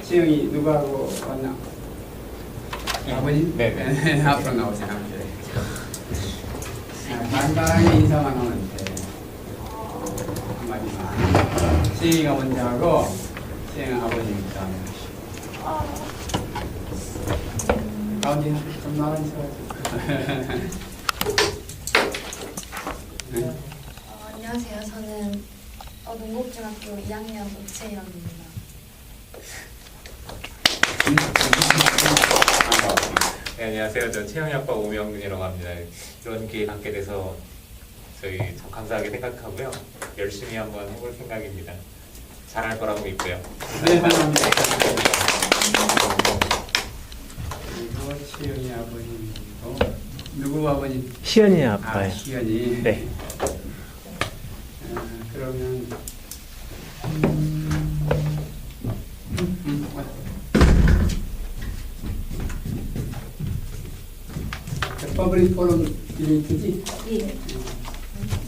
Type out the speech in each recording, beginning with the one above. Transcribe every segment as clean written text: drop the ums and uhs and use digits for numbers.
시영이 누구하고 왔나? 아버님? 네. 앞으로 나오세요. 간단하게 인사만 하면 돼. 한마디만. 시영이가 먼저 하고 시영 아버님 다음에 하시고. 가운데 좀 나와 있어가지고. 네. 안녕하세요. 저는 농곡중학교 2학년 오채영입니다. 네, 안녕하세요. 저 채영이 아빠 오명근이라고 합니다. 이런 기회 갖게 돼서 저희 참 감사하게 생각하고요. 열심히 한번 해볼 생각입니다. 잘할 거라고 믿고요. 네, 감사합니다. 그리고 시연이 아버님이고 누구 아버님? 시연이 아빠예요. 시연이. 네. 그러면 퍼블릭 포럼 디베이트지? 네.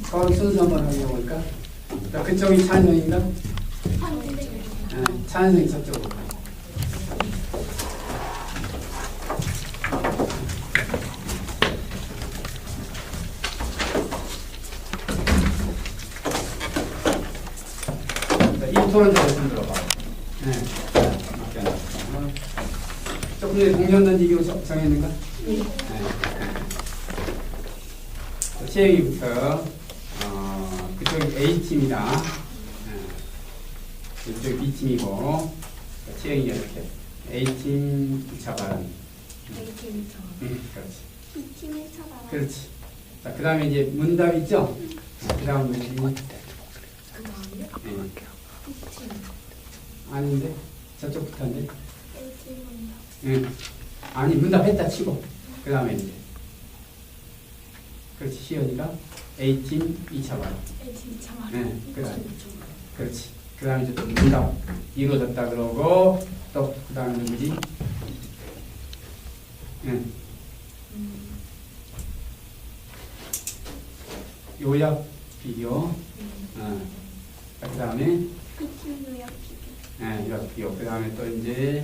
서로 순서 한번 하려고 할까? 그쪽이 찬성인가? 찬성이 저쪽으로. 이 토론자를 좀 들어봐. 네. 조금 전에 동전 던지기로 정했는가? 네. 시행이부터 그쪽이 A팀이다. 이쪽이 B팀이고 시행이 이렇게 A팀 2차 발언. A팀 2차. 그렇지. B팀 1차 발언. 그렇지. 자, 그 다음에 이제 문답 있죠? 그 다음 문답이 그 다음이요? 네. B팀. 아닌데? 저쪽부터 인데? A팀 문답. 응. 아니 문답 했다 치고 그 다음에 이제 그렇지. 시연이가 A팀 2차 발언. A팀 2차 발언. 네, 그렇지. 그 다음에 이제 또 문답 이루어졌다 그러고 또 그 다음에 누구지? 응. 요약 비교. 그 다음에 B팀 요약 비교. 요약 비교. 그 다음에 또 이제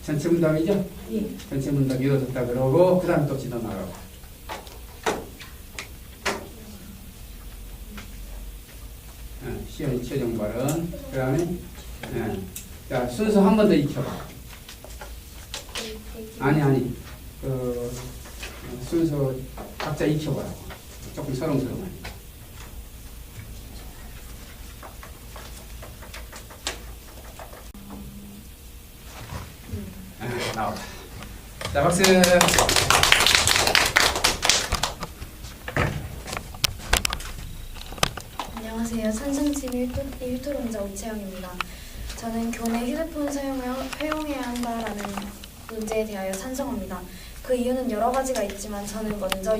전체 문답이죠? 예. 전체 문답 이루어졌다 그러고 그 다음에 또 지도 나가고. 시연이 최종 발언. 그 다음에 자 순서 한 번 더 익혀봐. 아니 그 순서 각자 익혀봐라고. 조금 서렁서렁하니. 나왔다. 자 박수. 안녕하세요. 산성팀 1토론자 오채영입니다. 저는 교내 휴대폰 사용을 허용해야 한다라는 문제에 대하여 찬성합니다. 그 이유는 여러 가지가 있지만 저는 먼저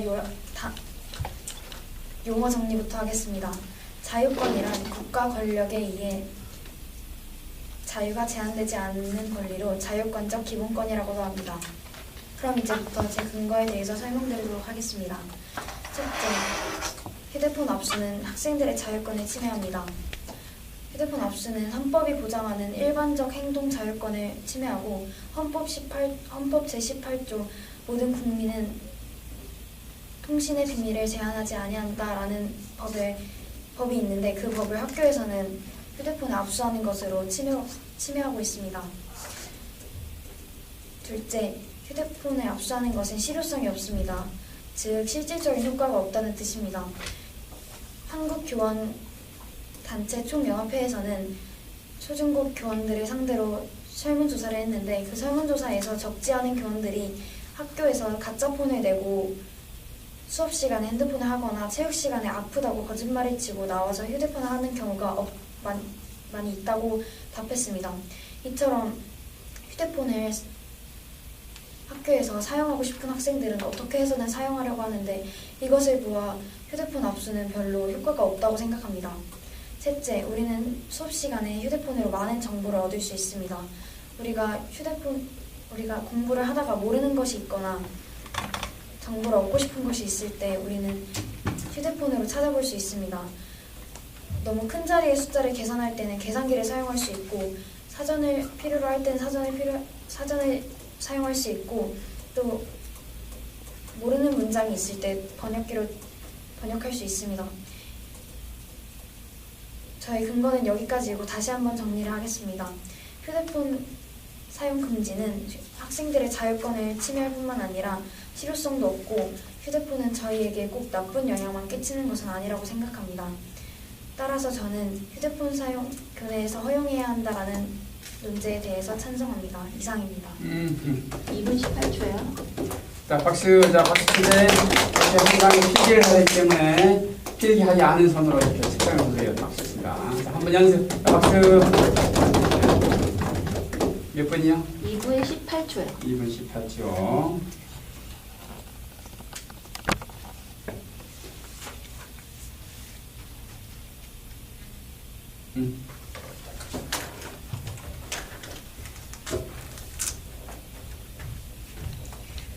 용어 정리부터 하겠습니다. 자유권이란 국가 권력에 의해 자유가 제한되지 않는 권리로 자유권적 기본권이라고도 합니다. 그럼 이제부터 제 근거에 대해서 설명드리도록 하겠습니다. 첫째, 휴대폰 압수는 학생들의 자유권을 침해합니다. 휴대폰 압수는 헌법이 보장하는 일반적 행동 자유권을 침해하고 헌법 제18조 모든 국민은 통신의 비밀을 제한하지 아니한다라는 법이 있는데 그 법을 학교에서는 휴대폰을 압수하는 것으로 침해하고 있습니다. 둘째, 휴대폰을 압수하는 것은 실효성이 없습니다. 즉, 실질적인 효과가 없다는 뜻입니다. 한국교원단체 총연합회에서는 초중고 교원들을 상대로 설문조사를 했는데 그 설문조사에서 적지 않은 교원들이 학교에서 가짜폰을 내고 수업 시간에 핸드폰을 하거나 체육 시간에 아프다고 거짓말을 치고 나와서 휴대폰을 하는 경우가 많이 있다고 답했습니다. 이처럼 휴대폰을 학교에서 사용하고 싶은 학생들은 어떻게 해서든 사용하려고 하는데 이것을 보아 휴대폰 압수는 별로 효과가 없다고 생각합니다. 셋째, 우리는 수업 시간에 휴대폰으로 많은 정보를 얻을 수 있습니다. 우리가 공부를 하다가 모르는 것이 있거나 정보를 얻고 싶은 것이 있을 때 우리는 휴대폰으로 찾아볼 수 있습니다. 너무 큰 자리의 숫자를 계산할 때는 계산기를 사용할 수 있고 사전을 필요로 할 때는 사전을 사용할 수 있고 또 모르는 문장이 있을 때 번역기로 번역할 수 있습니다. 저희 근거는 여기까지이고 다시 한번 정리를 하겠습니다. 휴대폰 사용 금지는 학생들의 자율권을 침해할 뿐만 아니라 실효성도 없고 휴대폰은 저희에게 꼭 나쁜 영향만 끼치는 것은 아니라고 생각합니다. 따라서 저는 휴대폰 사용 교내에서 허용해야 한다라는 논제에 대해서 찬성합니다. 이상입니다. 2분 18초요. 자, 박수. 자, 박수 치되 상당히 필기를 하기 때문에 필기하지 않은 손으로 이렇게 책상에 보세요. 박수 칩니다. 자, 한번 연습. 자, 박수. 몇 분이요? 2분 18초요. 2분 18초.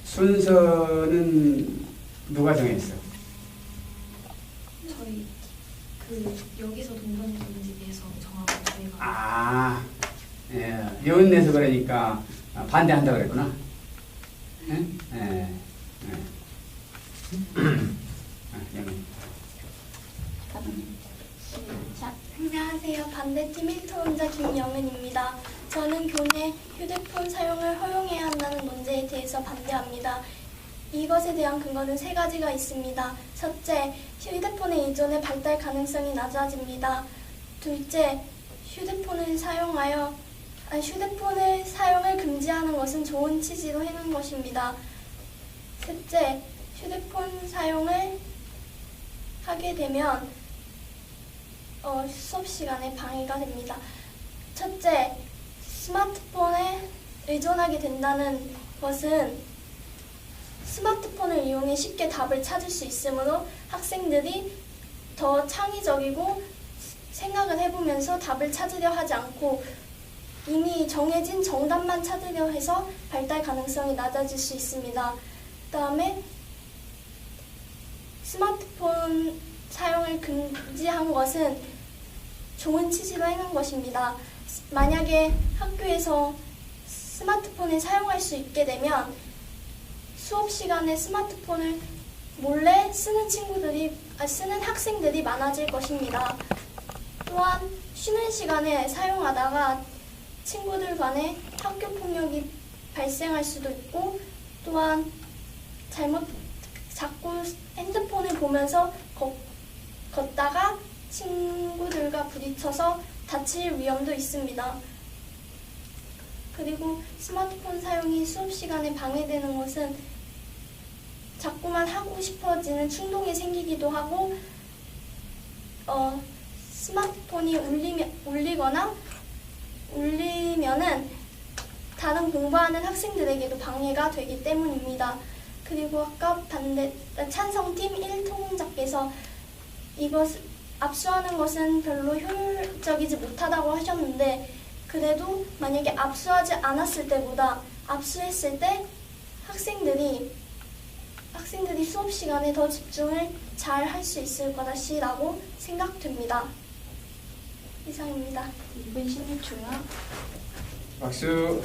순서는 누가 정했어? 저희 여기서 동전이 있는지 대해서 정하고 저희가 아, 예, 여운내서 그러니까 반대한다 그랬구나. 예? 예. 예. 시작. 안녕하세요. 반대팀 1토론자 김영은입니다. 저는 교내 휴대폰 사용을 허용해야 한다는 논제에 대해서 반대합니다. 이것에 대한 근거는 세 가지가 있습니다. 첫째, 휴대폰의 의존의 발달 가능성이 낮아집니다. 둘째, 휴대폰을 사용을 금지하는 것은 좋은 취지로 해놓은 것입니다. 셋째, 휴대폰 사용을 하게 되면 수업 시간에 방해가 됩니다. 첫째, 스마트폰에 의존하게 된다는 것은 스마트폰을 이용해 쉽게 답을 찾을 수 있으므로 학생들이 더 창의적이고 생각을 해보면서 답을 찾으려 하지 않고 이미 정해진 정답만 찾으려 해서 발달 가능성이 낮아질 수 있습니다. 그다음에 스마트폰 사용을 금지한 것은 좋은 취지로 해놓은 것입니다. 만약에 학교에서 스마트폰을 사용할 수 있게 되면 수업 시간에 스마트폰을 몰래 쓰는 학생들이 많아질 것입니다. 또한 쉬는 시간에 사용하다가 친구들 간에 학교 폭력이 발생할 수도 있고 또한 자꾸 핸드폰을 보면서 걷다가 친구들과 부딪혀서 다칠 위험도 있습니다. 그리고 스마트폰 사용이 수업 시간에 방해되는 것은 자꾸만 하고 싶어지는 충동이 생기기도 하고 스마트폰이 울리면은 다른 공부하는 학생들에게도 방해가 되기 때문입니다. 그리고 아까 찬성팀 1토론자께서 압수하는 것은 별로 효율적이지 못하다고 하셨는데 그래도 만약에 압수하지 않았을 때보다 압수했을 때 학생들이 수업 시간에 더 집중을 잘 할 수 있을 것이라고 생각됩니다. 이상입니다. 2분 16초요. 박수.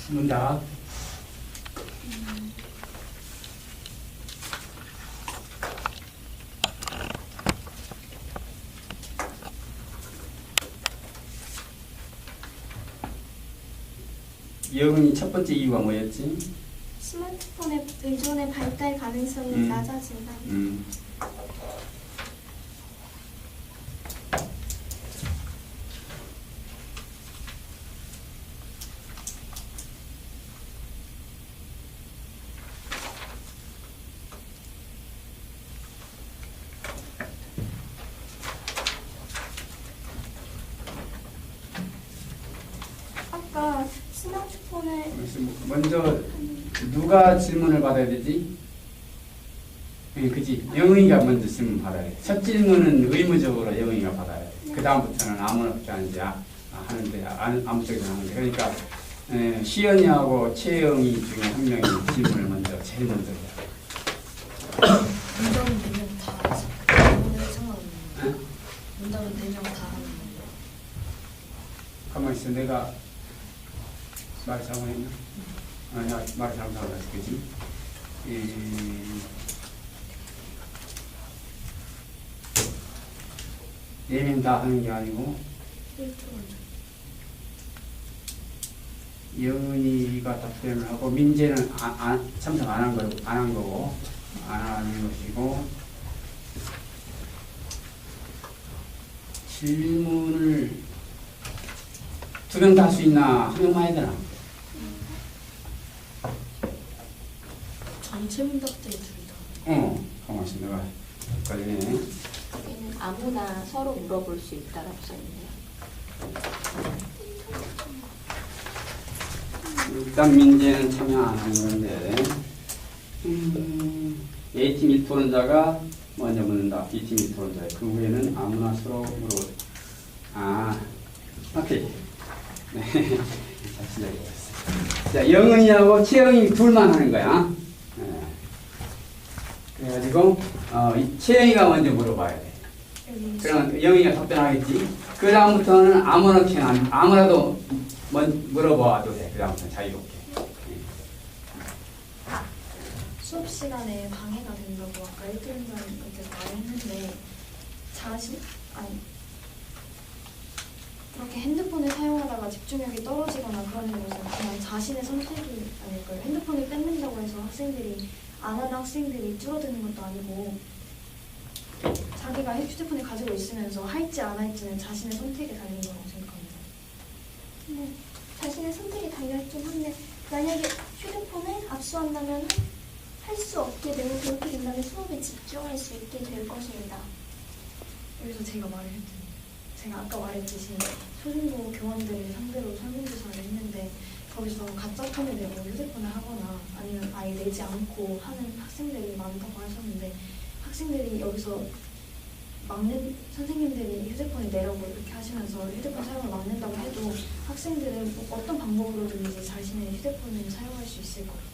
문답. 여은이 첫 번째 이유가 뭐였지? 스마트폰의 의존의 발달 가능성이 낮아진다. 아까 스마트폰을 먼저 누가 질문을 받아야 되지? 그지? 영의가 먼저 질문 받아야 돼. 첫 질문은 의무적으로 영의가 받아야 돼. 그 다음부터는 아무나 하는데 아무 쪽이나 하는데. 그러니까 시연이하고 최영이 중에 한 명이 질문을 제일 먼저 해야 돼. 문답은 되면 다 상관없는 응? 문답은 되면 다 하는 거예요. 가만히 있어. 내가 말 잘못했나? 내가 말 잘못한 거지, 그지? 얘는 다 하는 게 아니고 영은이가 답변을 하고 민재는 참석 안 한 거고 안 하는 것이고 질문을 2명 다 할 수 있나? 1명만 해야 되나? 전체 문답들이 둘다. 가만히 있어. 내가 헷갈리네. 여기는 아무나 서로 물어볼 수 있다라고 써있네요. 일단 민재는 참여 안 하는 건데 A팀 1토론자가 먼저 묻는다. B팀 1토론자. 그 후에는 아무나 서로 물어보다. 오케이. 네. 자, 시작해보겠습니다. 자, 영은이하고 채영이 둘만 하는 거야. 네. 그래가지고 채영이가 먼저 물어봐야 돼. 그러면 영은이가 답변하겠지. 그 다음부터는 아무나도 물어봐도 돼. 그 다음부터는 자유롭게. 수업 시간에 방해가 된다고 아까 1등장님께서 말했는데 그렇게 핸드폰을 사용하다가 집중력이 떨어지거나 그러는 것은 그냥 자신의 선택이 아닐까요? 핸드폰을 뺏는다고 해서 안 하는 학생들이 줄어드는 것도 아니고 자기가 휴대폰을 가지고 있으면서 할지 안 할지는 자신의 선택에 달린 거라고 생각합니다. 네, 자신의 선택이 달려있긴 한데 만약에 휴대폰을 압수한다면 할 수 없게 되고 그렇게 된다면 수업에 집중할 수 있게 될 것입니다. 여기서 제가 아까 말했듯이 초중고 교원들을 상대로 설문조사를 했는데 거기서 가짜 폰을 내고 휴대폰을 하거나 아니면 아예 내지 않고 하는 학생들이 많다고 하셨는데 학생들이 여기서 선생님들이 휴대폰을 내라고 이렇게 하시면서 휴대폰 사용을 막는다고 해도 학생들은 어떤 방법으로든지 자신의 휴대폰을 사용할 수 있을 것 같습니다.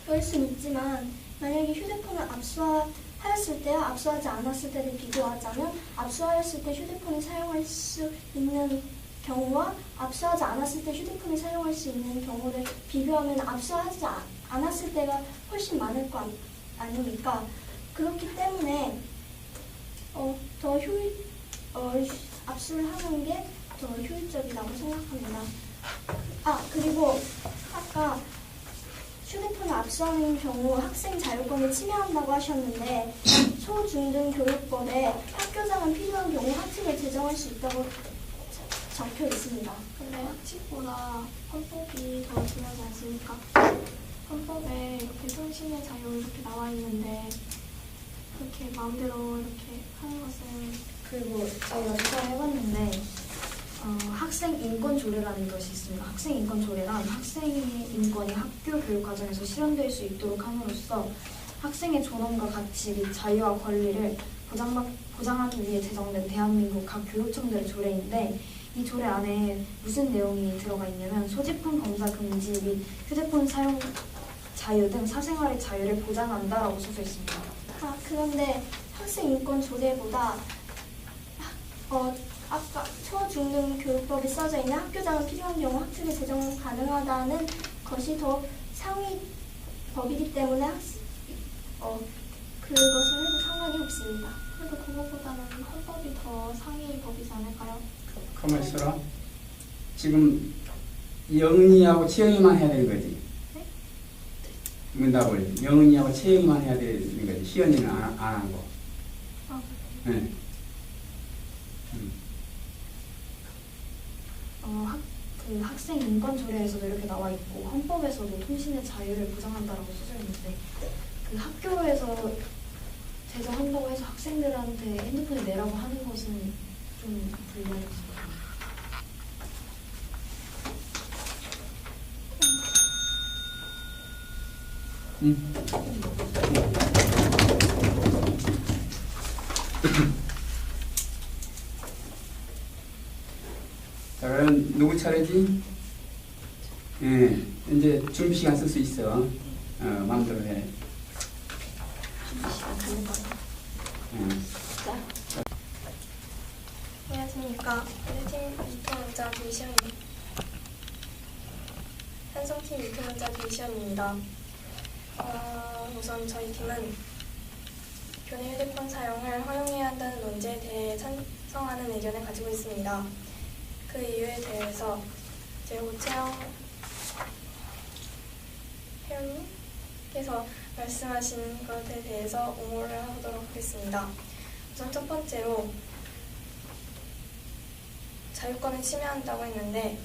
그럴 순 있지만 만약에 휴대폰을 압수하였을 때와 압수하지 않았을 때를 비교하자면 압수하였을 때 휴대폰을 사용할 수 있는 경우와 압수하지 않았을 때 휴대폰을 사용할 수 있는 경우를 비교하면 압수하지 않았을 때가 훨씬 많을 거 아닙니까? 그렇기 때문에 압수를 하는 게 더 효율적이라고 생각합니다. 그리고 아까 휴대폰을 압수하는 경우 학생 자율권을 침해한다고 하셨는데 초중등 교육법에 학교장은 필요한 경우 학칙을 제정할 수 있다고 적혀 있습니다. 근데 학칙보다 헌법이 더 중요하지 않습니까? 헌법에 이렇게 통신의 자유 이렇게 나와 있는데 그렇게 마음대로 이렇게 하는 것은 그리고 저희가 조사를 해봤는데 학생 인권 조례라는 것이 있습니다. 학생 인권 조례란 학생의 인권이 학교 교육 과정에서 실현될 수 있도록 함으로써 학생의 존엄과 가치 및 자유와 권리를 보장하기 위해 제정된 대한민국 각 교육청들의 조례인데 이 조례 안에 무슨 내용이 들어가 있냐면 소지품 검사 금지 및 휴대폰 사용 자유 등 사생활의 자유를 보장한다라고 써져 있습니다. 그런데 학생 인권 조례보다 아까 초중등 교육법에 써져 있는 학교장은 필요한 경우 학칙을 제정 가능하다는 것이 더 상위 법이기 때문에 그것은 해도 상관이 없습니다. 그래도 그것보다는 헌법이 더 상위 법이지 않을까요? 가만히 있어라. 지금 영은이하고 채영이만 해야 되는 거지. 네? 문답을 영은이하고 채영이만 해야 되는 거지. 희연이는 안 하는 거. 네. 그 학생 인권 조례에서도 이렇게 나와 있고 헌법에서도 통신의 자유를 보장한다라고 써져 있는데 그 학교에서 제정한다고 해서 학생들한테 핸드폰을 내라고 하는 것은 좀 불리하겠습니다. 자, 그럼 누구 차례지? 예, 이제 준비 시간 쓸 수 있어. 마음대로 해. 시간 가는 거예요. 시작. 안녕하십니까. 팀 미토문자 김시현입니다. 한성팀 미토문자 김시현입니다. 우선 저희 팀은 교내 휴대폰 사용을 허용해야 한다는 논제에 대해 찬성하는 의견을 가지고 있습니다. 그 이유에 대해서 제 오채영 회원님께서 말씀하신 것에 대해서 옹호를 하도록 하겠습니다. 우선 첫 번째로 자유권을 침해한다고 했는데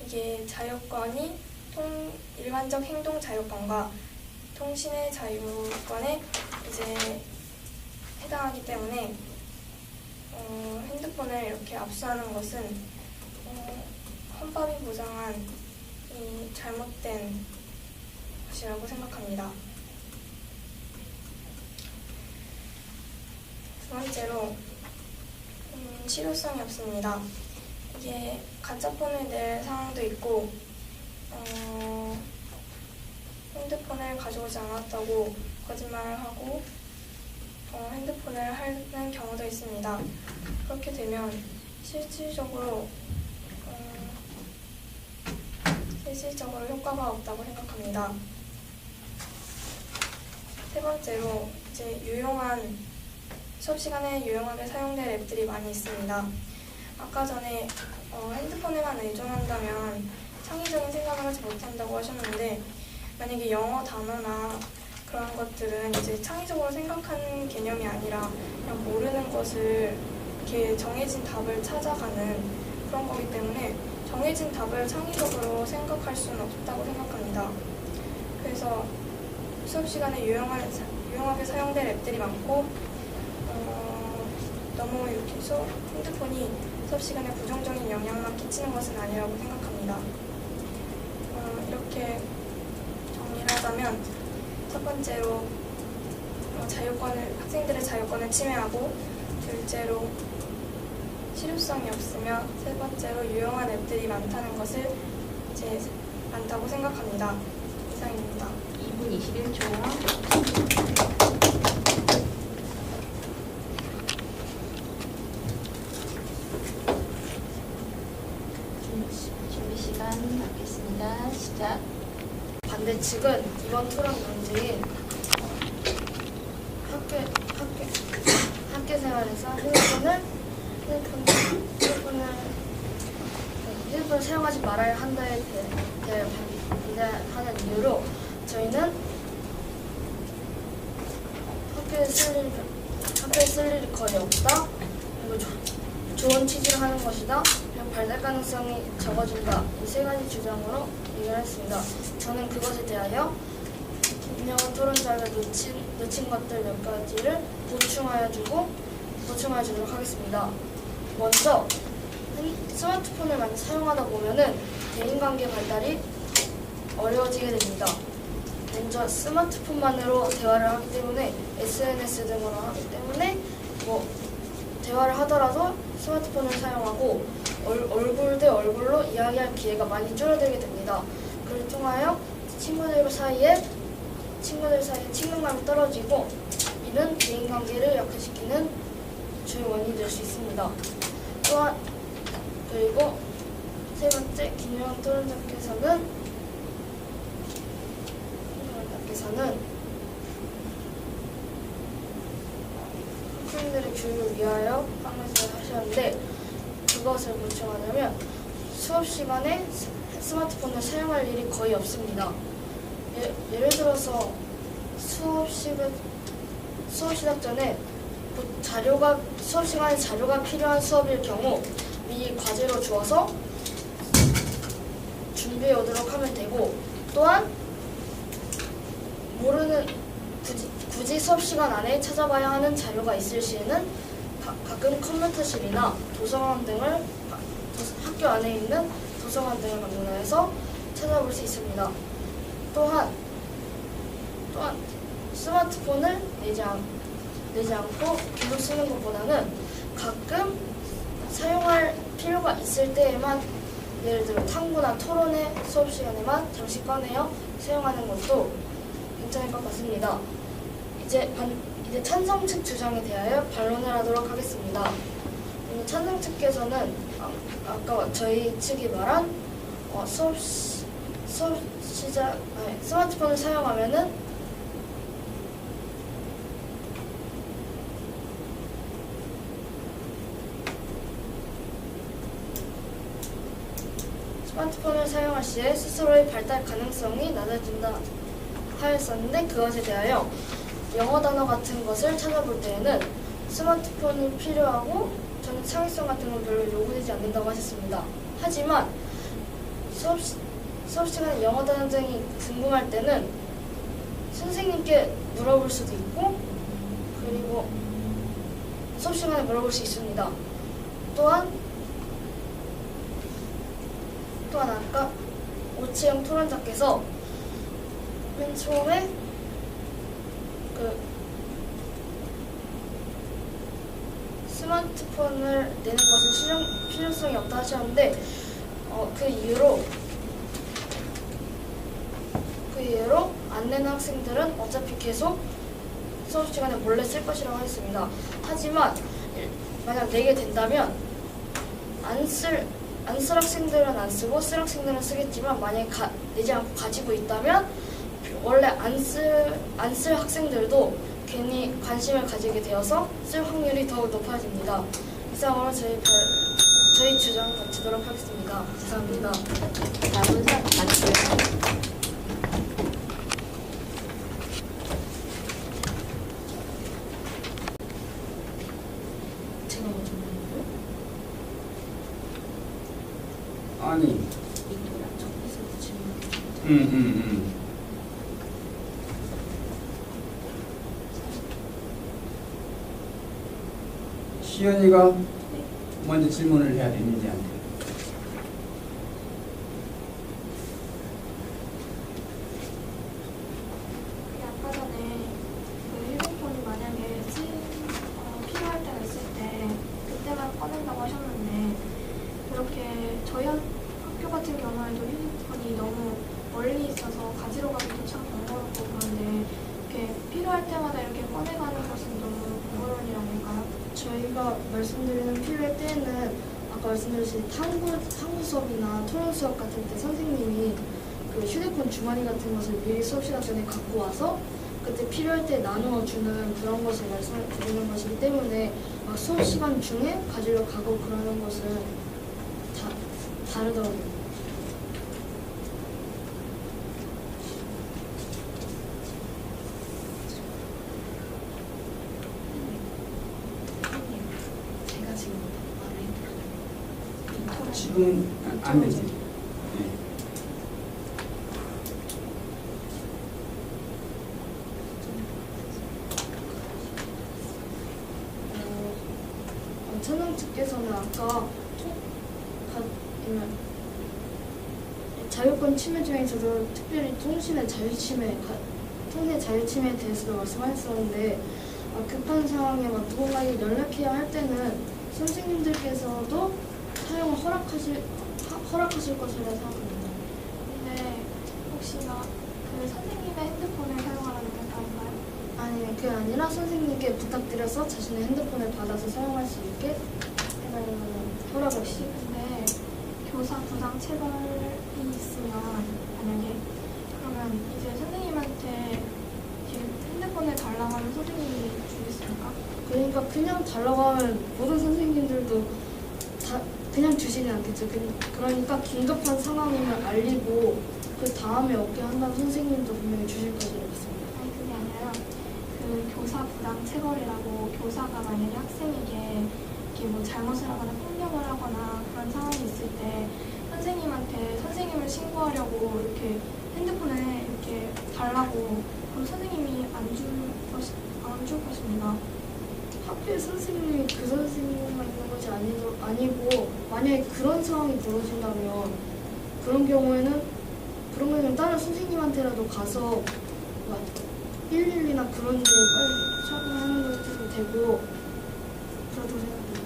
이게 자유권이 일반적 행동 자유권과 통신의 자유권에 이제 해당하기 때문에 핸드폰을 이렇게 압수하는 것은 헌법이 보장한 이 잘못된 것이라고 생각합니다. 두 번째로 실효성이 없습니다. 이게 가짜폰을 낼 상황도 있고 핸드폰을 가져오지 않았다고 거짓말을 하고 핸드폰을 하는 경우도 있습니다. 그렇게 되면 실질적으로 효과가 없다고 생각합니다. 세 번째로 이제 수업 시간에 유용하게 사용될 앱들이 많이 있습니다. 아까 전에 핸드폰에만 의존한다면 창의적인 생각을 하지 못한다고 하셨는데 만약에 영어 단어나 그런 것들은 이제 창의적으로 생각하는 개념이 아니라 그냥 모르는 것을 이렇게 정해진 답을 찾아가는 그런 거기 때문에 정해진 답을 창의적으로 생각할 수는 없다고 생각합니다. 그래서 수업 시간에 유용하게 사용될 앱들이 많고 너무 이렇게 핸드폰이 수업 시간에 부정적인 영향만 끼치는 것은 아니라고 생각합니다. 이렇게 정리를 하자면 첫 번째로 학생들의 자유권을 침해하고 둘째로 실효성이 없으며 세 번째로 유용한 앱들이 많다는 것을 많다고 생각합니다. 이상입니다. 2분 21초. 준비 시간 갖겠습니다. 시작. 반대 측은 이번 토론 문제인 학교 생활에서 휴대폰을 사용하지 말아야 한다에 대해 반대하는 이유로 저희는 학교에 쓸 일이 거의 없다. 그리고 좋은 취지를 하는 것이다. 그리고 발달 가능성이 적어진다. 이 세 가지 주장으로 의견했습니다. 저는 그것에 대하여 김영원 토론자가 놓친 것들 몇 가지를 보충하여 주도록 하겠습니다. 먼저 스마트폰을 많이 사용하다 보면은 대인관계 발달이 어려워지게 됩니다. 먼저 스마트폰만으로 대화를 하기 때문에 SNS 등으로 하기 때문에 대화를 하더라도 스마트폰을 사용하고 얼굴 대 얼굴로 이야기할 기회가 많이 줄어들게 됩니다. 그를 통하여 친구들 사이에 친근감이 떨어지고 이는 대인관계를 약화시키는 주요 원인이 될 수 있습니다. 또한 그리고 세 번째 김영원 토론자께서는 학생들의 교육을 위하여 방문을 하셨는데 그것을 보충하자면 수업 시간에 스마트폰을 사용할 일이 거의 없습니다. 예를 들어서 수업 시작 전에 수업 시간에 자료가 필요한 수업일 경우 미리 과제로 주어서 준비해 오도록 하면 되고 또한 굳이 수업 시간 안에 찾아봐야 하는 자료가 있을 시에는 가끔 컴퓨터실이나 도서관 등을 학교 안에 있는 도서관 등을 방문해서 찾아볼 수 있습니다. 또한 스마트폰을 내지 않고 계속 쓰는 것보다는 가끔 사용할 필요가 있을 때에만 예를 들어 탐구나 토론회 수업 시간에만 잠시 꺼내어 사용하는 것도 괜찮을 것 같습니다. 이제 찬성 측 주장에 대하여 반론을 하도록 하겠습니다. 찬성 측께서는 아까 저희 측이 말한 스마트폰을 사용하면은 스마트폰을 사용할 시에 스스로의 발달 가능성이 낮아진다 하였었는데, 그것에 대하여 영어 단어 같은 것을 찾아볼 때에는 스마트폰이 필요하고 저는 창의성 같은 건 별로 요구되지 않는다고 하셨습니다. 하지만 수업 시간에 영어 단어 등이 궁금할 때는 선생님께 물어볼 수도 있고, 그리고 수업 시간에 물어볼 수 있습니다. 또한 아까 오채영 토론자께서 맨 처음에 스마트폰을 내는 것은 필요성이 없다 하셨는데, 그 이후로 안 내는 학생들은 어차피 계속 수업 시간에 몰래 쓸 것이라고 하였습니다. 하지만 만약 내게 된다면 안 쓸 학생들은 안 쓰고 쓸 학생들은 쓰겠지만, 만약에 내지 않고 가지고 있다면 원래 안 쓸 학생들도 괜히 관심을 가지게 되어서 쓸 확률이 더욱 높아집니다. 이상으로 저희 주장을 마치도록 하겠습니다. 감사합니다. 다음은 맞고요. 제가 먼저 말해요? 아니, 저기서 질문. 시연이가 먼저 질문을 해야 되는지한테. 아까 전에 휴대폰이 만약에 필요할 때가 있을 때 그때만 꺼낸다고 하셨는데, 그렇게 저희 학교 같은 경우에도 휴대폰이 너무 멀리 있어서 가지러 가기도 참 번거롭고 그런데, 이렇게 필요할 때마다 이렇게 꺼내가는 것은 너무 번거로운이라고 할까요? 저희가 말씀드리는 필요할 때는 아까 말씀드렸듯이 탐구 수업이나 토론 수업 같은 때 선생님이 휴대폰 주머니 같은 것을 미리 수업 시간 전에 갖고 와서 그때 필요할 때 나누어 주는 그런 것을 말씀드리는 것이기 때문에 수업 시간 중에 가지러 가고 그러는 것은 다르더라고요. 제가 지금 지금 안 되지. 네. 찬영 측께서는 아까 자유권 침해 중에서도 특별히 통신의 자유침해에 대해서도 말씀하셨었는데, 급한 상황에 누군가에게 연락해야 할 때는 선생님들께서도 사용을 허락하실 것이라 생각합니다. 근데 혹시나 선생님의 핸드폰을 사용하라는 건가요? 아니, 그게 아니라 선생님께 부탁드려서 자신의 핸드폰을 받아서 사용할 수 있게 해달라는 허락을 근데 교사 부당 체벌이 있으면 만약에 그러면 이제 선생님한테 핸드폰을 달라고 하면 선생님이 주겠습니까? 그러니까 그냥 달라고 하면 모든 선생님들도 다 그냥 주시지 않겠죠. 그러니까 긴급한 상황임을 알리고 그 다음에 얻게 한다는 선생님도 분명히 주실 것이라고 믿습니다. 아니 그게 아니라 교사 부당 체벌이라고, 교사가 만약에 학생에게 이렇게 뭐 잘못을 하거나 폭력을 하거나 그런 상황이 있을 때 선생님한테 선생님을 신고하려고 이렇게 핸드폰을 이렇게 달라고, 그럼 선생님이 안 줄 것입니다. 하필 선생님이 그 선생님만 있는 것이 아니고 만약에 그런 상황이 벌어진다면 그런 경우에는 다른 선생님한테라도 가서 112나 그런 데 빨리 처분하는 것도 되고 그렇다고 생각합니다.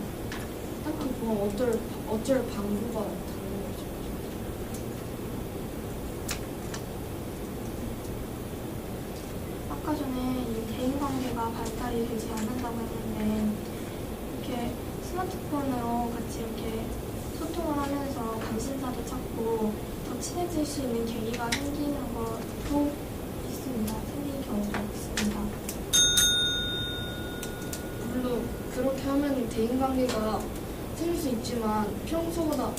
딱히 뭐 어쩔 방구가 다른 거죠. 네. 역할이 되지 않는다고 했는데 이렇게 스마트폰으로 같이 이렇게 소통을 하면서 관심사도 찾고 더 친해질 수 있는 계기가 생기는 것도 있습니다. 생긴 경우도 있습니다. 물론 그렇게 하면 대인관계가 생길 수 있지만 평소보다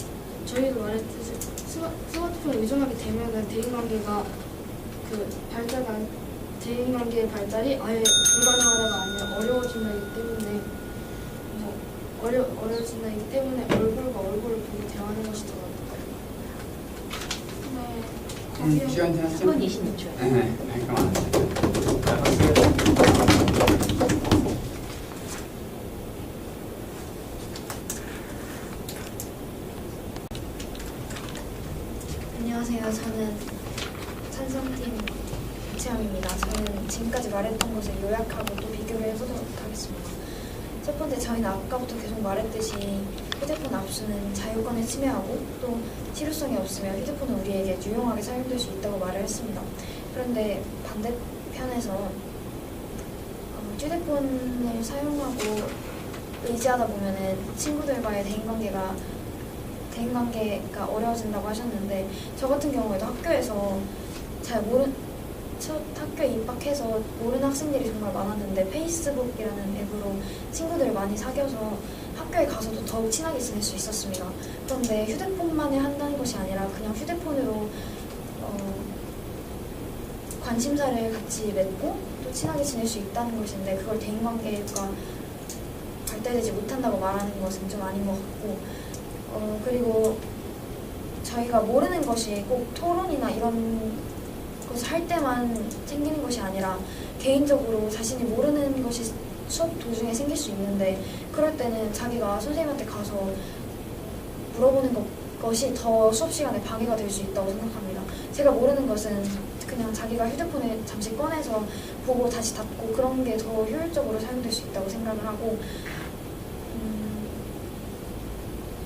저희도 말했듯이 스마트폰에 의존하게 되면은 대인관계가 대인관계의 발달이 아예 불가능하다가 아니라 어려워진다기 때문에 어려워진다기 때문에 얼굴과 얼굴을 보고 대화하는 것이 더 낫다. 네. 시간 지났죠? 3분 26초요. 네, 잠깐만. 자, 박수. 안녕하세요. 저는 찬성팀 이채영입니다. 저는 지금까지 말했던 것을 요약하고 또 비교를 해보도록 하겠습니다. 첫 번째, 저희는 아까부터 계속 말했듯이 휴대폰 압수는 자유권을 침해하고 또 실효성이 없으며 휴대폰은 우리에게 유용하게 사용될 수 있다고 말을 했습니다. 그런데 반대편에서 휴대폰을 사용하고 의지하다 보면은 친구들과의 대인관계가 어려워진다고 하셨는데, 저 같은 경우에도 학교에서 첫 학교에 입학해서 모르는 학생들이 정말 많았는데 페이스북이라는 앱으로 친구들을 많이 사귀어서 학교에 가서도 더욱 친하게 지낼 수 있었습니다. 그런데 휴대폰만을 한다는 것이 아니라 그냥 휴대폰으로 관심사를 같이 맺고 또 친하게 지낼 수 있다는 것인데, 그걸 대인관계가 발달되지 못한다고 말하는 것은 좀 아닌 것 같고, 그리고 저희가 모르는 것이 꼭 토론이나 이런 것을 할 때만 생기는 것이 아니라 개인적으로 자신이 모르는 것이 수업 도중에 생길 수 있는데, 그럴 때는 자기가 선생님한테 가서 물어보는 것이 더 수업 시간에 방해가 될 수 있다고 생각합니다. 제가 모르는 것은 그냥 자기가 휴대폰을 잠시 꺼내서 보고 다시 닫고 그런 게 더 효율적으로 사용될 수 있다고 생각을 하고,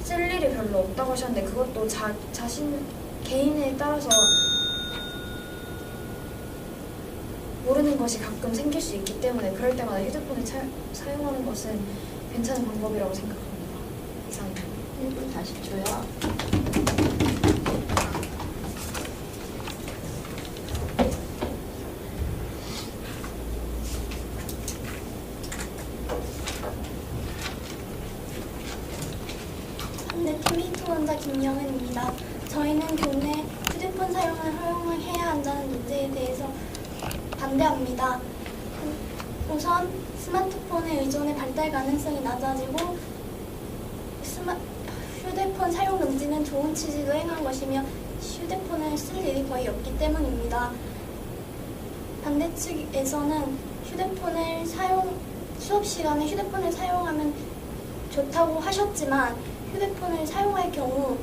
쓸 일이 별로 없다고 하셨는데 그것도 자신 개인에 따라서 모르는 것이 가끔 생길 수 있기 때문에 그럴 때마다 휴대폰을 사용하는 것은 괜찮은 방법이라고 생각합니다. 이상입니다. 1분 40초요. 반대팀 히트원자 김영은입니다. 저희는 교내 휴대폰 사용을 허용해야 한다는 논제에 대해서 반대합니다. 우선 스마트폰의 의존의 발달 가능성이 낮아지고 휴대폰 사용 금지는 좋은 취지로 행한 것이며 휴대폰을 쓸 일이 거의 없기 때문입니다. 반대 측에서는 수업 시간에 휴대폰을 사용하면 좋다고 하셨지만 휴대폰을 사용할 경우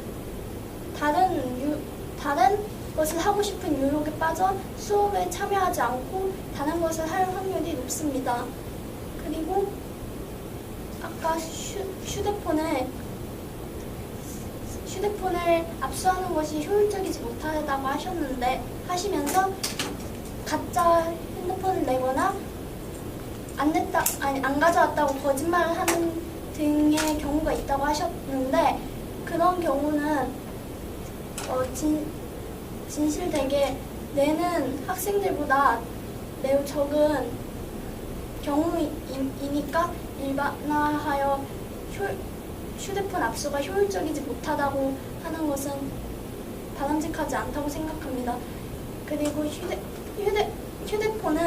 다른 것을 하고 싶은 유혹에 빠져 수업에 참여하지 않고 다른 것을 할 확률이 높습니다. 그리고 아까 휴대폰을 압수하는 것이 효율적이지 못하다고 하시면서 가짜 핸드폰을 내거나 안 가져왔다고 거짓말을 하는 등의 경우가 있다고 하셨는데, 그런 경우는 진실되게 내는 학생들보다 매우 적은 경우이니까 일반화하여 휴대폰 압수가 효율적이지 못하다고 하는 것은 바람직하지 않다고 생각합니다. 그리고 휴대폰이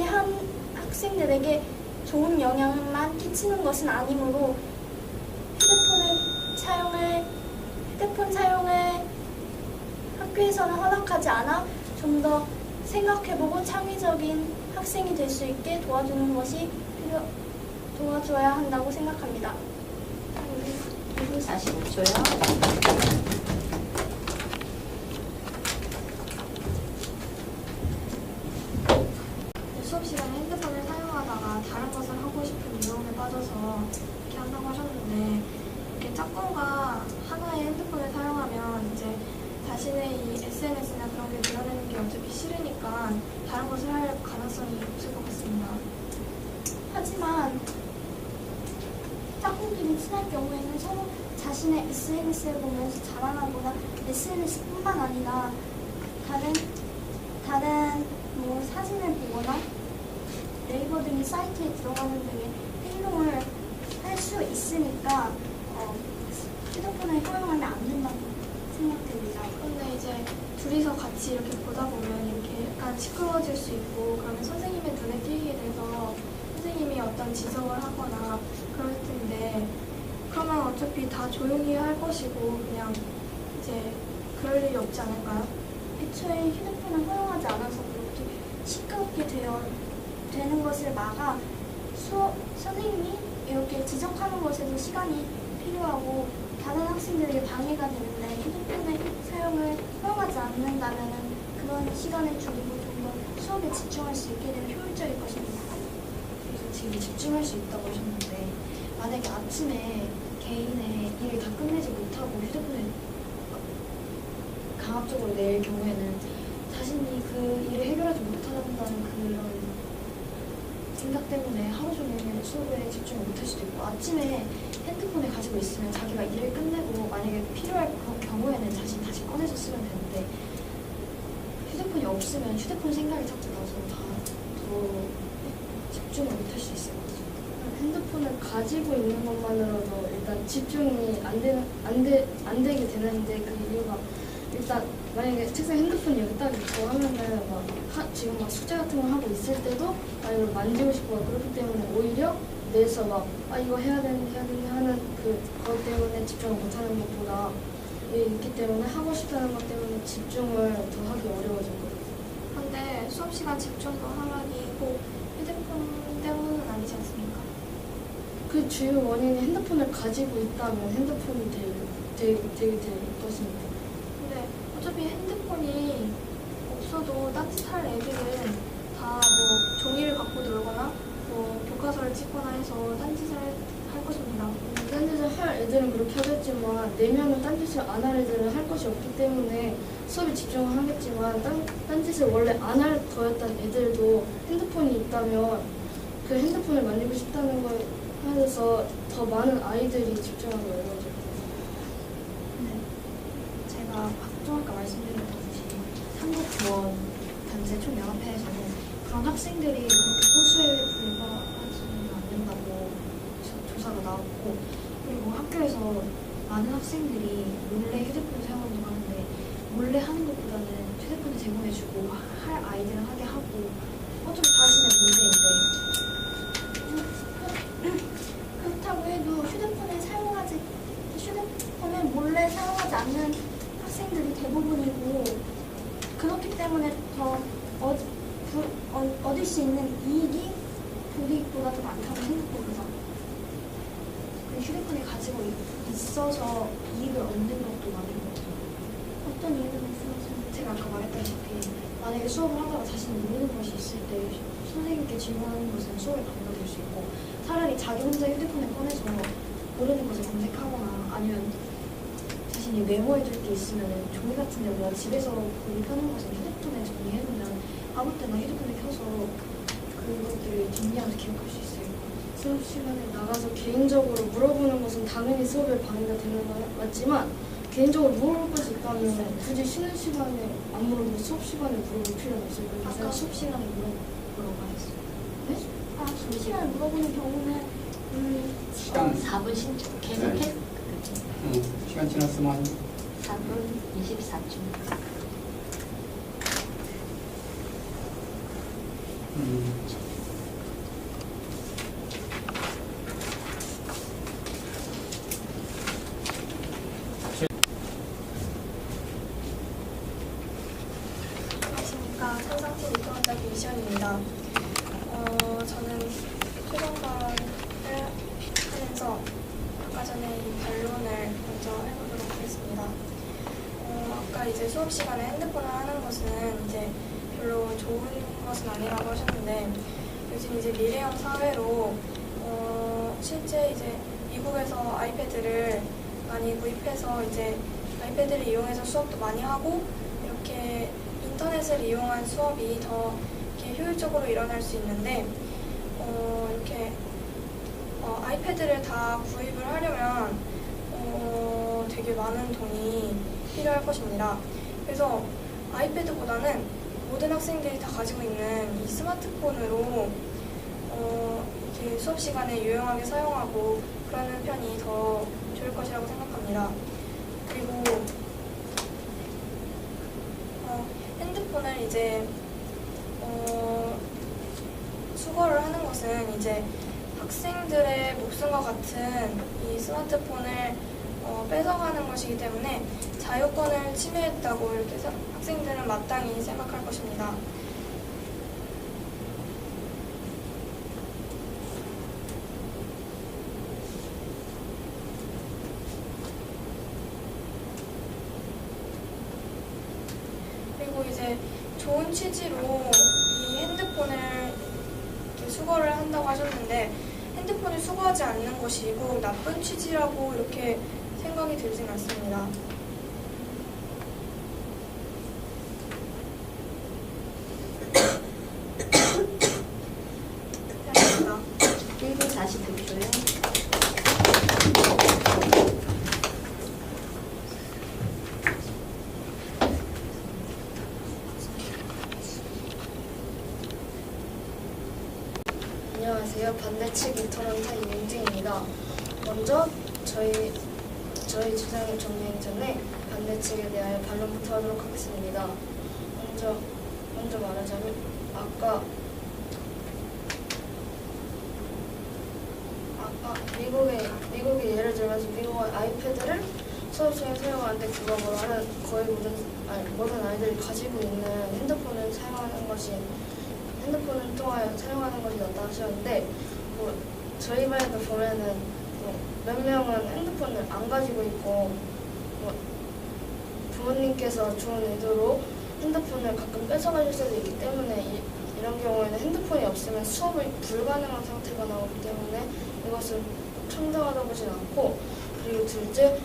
한 학생들에게 좋은 영향만 끼치는 것은 아니므로 휴대폰 사용을 학교에서는 허락하지 않아 좀 더 생각해보고 창의적인 학생이 될 수 있게 도와줘야 한다고 생각합니다. 1분 45초요. 수업 시간에 핸드폰을 사용하다가 다른 것을 하고 싶은 유혹에 빠져서 이렇게 한다고 하셨는데, 이렇게 짝꿍과 하나의 핸드폰을 사용하면 이제 자신의 이 SNS나 그런 게 드러내는 게 어차피 싫으니까 다른 것을 할 가능성이 없을 것 같습니다. 하지만 짝꿍끼리 친할 경우에는 서로 자신의 SNS를 보면서 자랑하거나 SNS뿐만 아니라 다른 뭐 사진을 보거나 네이버 등의 사이트에 들어가는 등의 행동을 할 수 있으니까 휴대폰을 허용하면 안 된다고 생각됩니다. 근데 이제 둘이서 같이 이렇게 보다 보면 이렇게 약간 시끄러워질 수 있고 그러면 선생님의 눈에 띄게 돼서 선생님이 어떤 지적을 하거나 그럴 텐데 그러면 어차피 다 조용히 할 것이고 그냥 이제 그럴 일이 없지 않을까요? 애초에 휴대폰을 허용하지 않아서 그렇게 시끄럽게 되는 것을 막아 선생님이 이렇게 지적하는 것에도 시간이 필요하고 다른 학생들에게 방해가 되는데 휴대폰의 사용을 허용하지 않는다면 그런 시간을 줄이고 좀 더 수업에 집중할 수 있게 되면 효율적일 것입니다. 그래서 지금 집중할 수 있다고 하셨는데 만약에 아침에 개인의 일을 다 끝내지 못하고 휴대폰을 강압적으로 낼 경우에는 자신이 그 일을 해결하지 못한다는 그런 생각 때문에 하루 종일 수업에 집중을 못할 수도 있고 아침에 핸드폰을 가지고 있으면 자기가 일을 끝내고 만약에 필요할 경우에는 다시 꺼내서 쓰면 되는데 휴대폰이 없으면 휴대폰 생각이 자꾸 나서 더 집중을 못할 수 있을 것 같아요. 핸드폰을 가지고 있는 것만으로도 일단 집중이 안 되게 되는데 그 이유가 일단 만약에 책상에 핸드폰이 여기 딱 있고 하면은 지금 막 숙제 같은 거 하고 있을 때도 이걸 만지고 싶고 그렇기 때문에 오히려 내에서 이거 해야 되는데 하는 그것 때문에 집중을 못하는 것보다 있기 때문에 하고 싶다는 것 때문에 집중을 더 하기 어려워진 거예요. 근데 수업 시간 집중도 하락이 꼭 휴대폰 때문은 아니지 않습니까? 그 주요 원인이 핸드폰을 가지고 있다면 핸드폰이 되게 될 것입니다. 근데 어차피 핸드폰이 없어도 딴짓할 애들은 다 뭐 종이를 갖고 놀거나 뭐 교과서를 찍거나 해서 딴짓을 할 것입니다. 딴짓을 할 애들은 그렇게 하겠지만 내면은 딴짓을 안 할 애들은 할 것이 없기 때문에 수업에 집중을 하겠지만 딴짓을 원래 안 할 거였던 애들도 핸드폰이 있다면 그 핸드폰을 만지고 싶다는 걸 하면서 더 많은 아이들이 집중하기 어려워질 거예요. 제가 좀 아까 말씀드렸듯이 한국교원단체 총연합회에서는 그런 학생들이 그렇게 소수에 불과하지는 않는다고 조사가 나왔고 그리고 학교에서 많은 학생들이 몰래 휴대폰 사용한다고 하는데 몰래 하는 것보다는 휴대폰을 제공해주고 할 아이들은 하게 하고 어차피 자신의 문제인데 그렇다고 해도 휴대폰을 몰래 사용하지 않는 학생들이 대부분이고 그렇기 때문에 더 얻을 수 있는 이익이 불이익보다 더 많다고 생각합니다. 그 휴대폰을 가지고 있어서 이익을 얻는 것도 많은 것 같아요. 어떤 이익을 말씀하시는 제가 아까 말했다시피 만약에 수업을 하다가 자신이 모르는 것이 있을 때 선생님께 질문하는 것은 수업에 방해가 될 수 있고 차라리 자기 혼자 휴대폰을 꺼내서 모르는 것을 검색하거나 아니면 자신이 메모해둘 게 있으면 종이 같은 데보다 집에서 보기 편한 것을 휴대폰에 정리해놓으면 아무 때나 휴대폰을 켜서 그것들을 정리하면서 기억할 수 있어요. 수업 시간에 나가서 개인적으로 물어보는 것은 당연히 수업에 방해가 되는 건 맞지만 개인적으로 물어볼 것이 있다면 굳이 쉬는 시간에 안 물어보고 수업 시간에 물어볼 필요는 없을 거예요. 아까 수업 시간에 물어봐야겠어요. 네? 수업 시간에 물어보는 경우는 시간 4분 신청 계속해서 시간 지났으면 4분 24초. 안녕하십니까. 천상치 리터원자 김시현입니다. 저는 최종반을 하면서 아까 전에 이 반론을 먼저 해보도록 하겠습니다. 아까 이제 수업 시간에 핸드폰을 하는 것은 이제 별로 좋은 것은 아니라고 하셨는데 요즘 이제 미래형 사회로 실제 이제 미국에서 아이패드를 많이 구입해서 이제 아이패드를 이용해서 수업도 많이 하고 이렇게 인터넷을 이용한 수업이 더 이렇게 효율적으로 일어날 수 있는데 이렇게 아이패드를 다 구입을 하려면 되게 많은 돈이 필요할 것입니다. 그래서 아이패드보다는 모든 학생들이 다 가지고 있는 이 스마트폰으로 이렇게 수업 시간에 유용하게 사용하고 그러는 편이 더 좋을 것이라고 생각합니다. 그리고 핸드폰을 이제 수거를 하는 것은 이제 학생들의 목숨과 같은 이 스마트폰을 뺏어가는 것이기 때문에 자유권을 침해했다고 이렇게 학생들은 마땅히 생각할 것입니다. 그리고 이제 좋은 취지로 이 핸드폰을 이렇게 수거를 한다고 하셨는데 핸드폰을 수거하지 않는 것이 꼭 나쁜 취지라고 이렇게 생각이 들진 않습니다. 감사합니다. 1분 40초요. 안녕하세요. 반대측 인터넷사 이민지입니다. 먼저 저희 주장을 정리하기 전에 반대측에 대하여 반론부터 하도록 하겠습니다. 먼저 말하자면 아까 미국의 예를 들면서 미국의 아이패드를 수업 중에 사용하는데 그거 뭐라는 거의 모든 아이들이 가지고 있는 핸드폰을 통하여 사용하는 것이 낫다 하셨는데 저희 반에도 보면은 몇 명은 핸드폰을 안 가지고 있고 부모님께서 좋은 의도로 핸드폰을 가끔 뺏어가실 수도 있기 때문에 이런 경우에는 핸드폰이 없으면 수업이 불가능한 상태가 나오기 때문에 이것은 청정하다고 보진 않고, 그리고 둘째,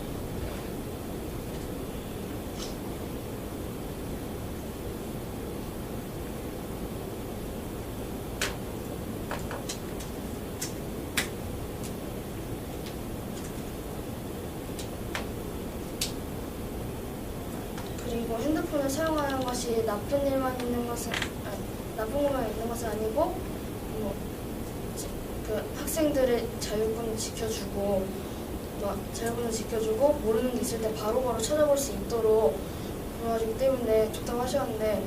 그리고 핸드폰을 사용하는 것이 나쁜 것만 있는 것은 아니고 그 학생들의 자유권을 지켜주고 모르는 게 있을 때 바로바로 찾아볼 수 있도록 도와주기 때문에 좋다고 하셨는데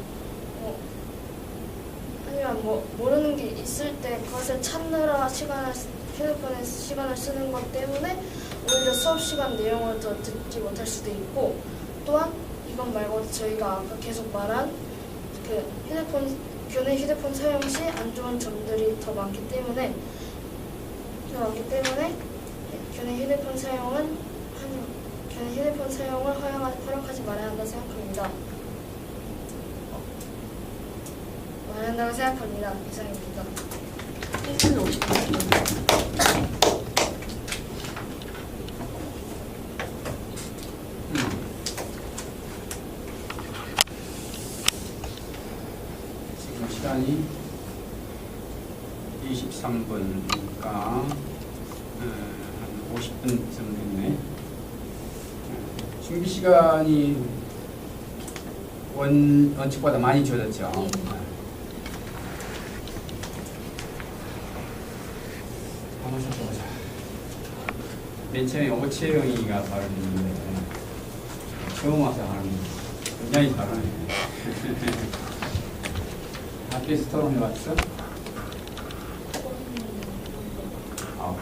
하지만 모르는 게 있을 때 그것을 찾느라 휴대폰에 시간을 쓰는 것 때문에 오히려 수업 시간 내용을 더 듣지 못할 수도 있고, 또한 이것 말고 저희가 아까 계속 말한 그 교내 휴대폰 사용 시 안 좋은 점들이 더 많기 때문에 교내 휴대폰 사용을 허용하지 말아야 한다고 생각합니다. 이상입니다. 1분 50초. 지금 시간이 23분이니까 한 50분쯤 됐네. 준비 시간이 원칙보다 많이 줄어졌죠. 한번 살펴보자. 맨 처음에 오채영이가 발언했는데 처음 와서 하는 굉장히 잘하네. 학교에서 토론해봤어?